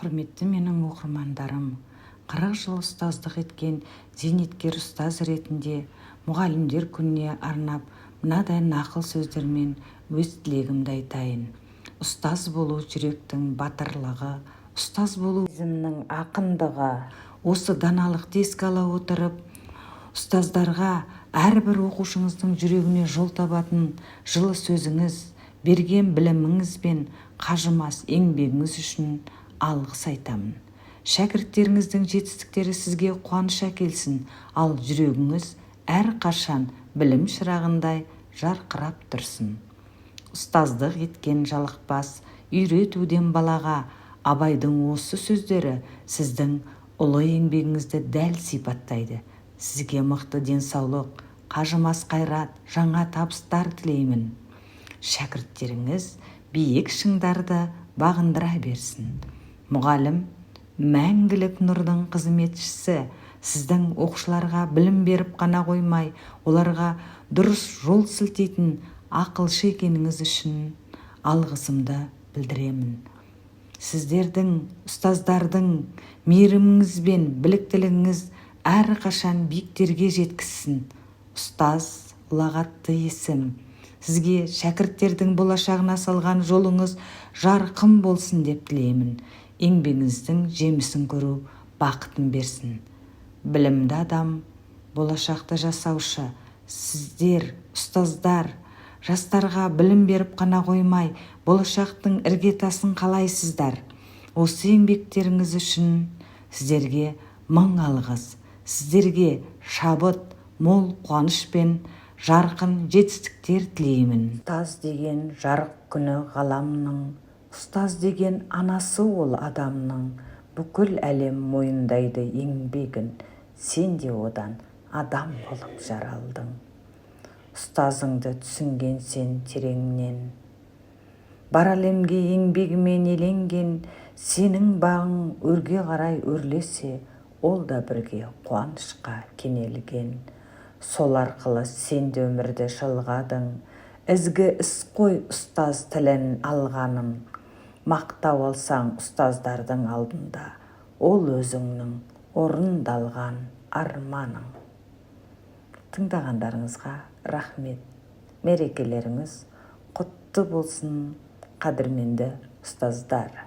Құрметті менің оқырмандарым, 40 жыл ұстаздық еткен зейнеткер ұстаз ретінде мұғалімдер күніне арнап мынадай нақыл сөздермен өз тілегімді айтайын. Ұстаз болу жүректің батырлығы, ұстаз болу сезімнің ақындығы. Осы даналықты еске ала отырып, ұстаздарға әрбір оқушыңыздың жүрегіне жол табатын жылы сөзіңіз, берген біліміңіз бен қажымас еңбегіңіз үшін алғыс айтамын. Шәкірттеріңіздің жетістіктері сізге қуаныш әкелсін, ал жүрегіңіз әрқашан білім шырағындай жарқырап тұрсын. Ұстаздық еткен жалықпас, үйретуден балаға. Абайдың осы сөздері сіздің ұлы еңбегіңізді дәл сипаттайды. Сізге мықты денсаулық, қажымас қайрат, жаңа табыстар тілеймін. Шәкірттеріңіз биік шыңдарды бағындыра берсін. Мұғалім мәңгілік нұрдың қызметшісі. Сіздің оқушыларға білім беріп қана қоймай, оларға дұрыс жол сілтейтін ақылшы екеніңіз үшін алғысымды білдіремін. Сіздердің, ұстаздардың мейіріміңіз бен біліктілігіңіз әрқашан биіктерге жеткізсін. Ұстаз ұлағатты есім. Сізге шәкірттердің болашағына салған жолыңыз жарқын болсын деп тілеймін. Еңбегіңіздің жемісін көру бақытын берсін. Білімді адам, болашақты жасаушы. Сіздер, ұстаздар, жастарға білім беріп қана қоймай, болашақтың іргетасын қалайсыздар. Осы еңбектеріңіз үшін сіздерге мың алғыс. Сіздерге шабыт, мол қуаныш пен жарқын жетістіктер тілеймін. Ұстаз деген жарық күні ғаламның, ұстаз деген анасы ол адамның. Бүкіл әлем мойындайды еңбегін, сен де одан адам болып жаралдың. Ұстазыңды түсінген сен тереңнен, бар әлемге еңбегімен еленген, сенің бағың өрге қарай өрлесе, ол да бірге қуанышқа кенелген. Сол арқылы сен де өмірді шылғадың, ізгі іс қой ұстаз тілін алғаның. Мақтау алсаң ұстаздардың алдында, ол өзіңнің орындалған арманың. Тыңдағандарыңызға рахмет. Мерекелеріңіз құтты болсын, қадірменді ұстаздар.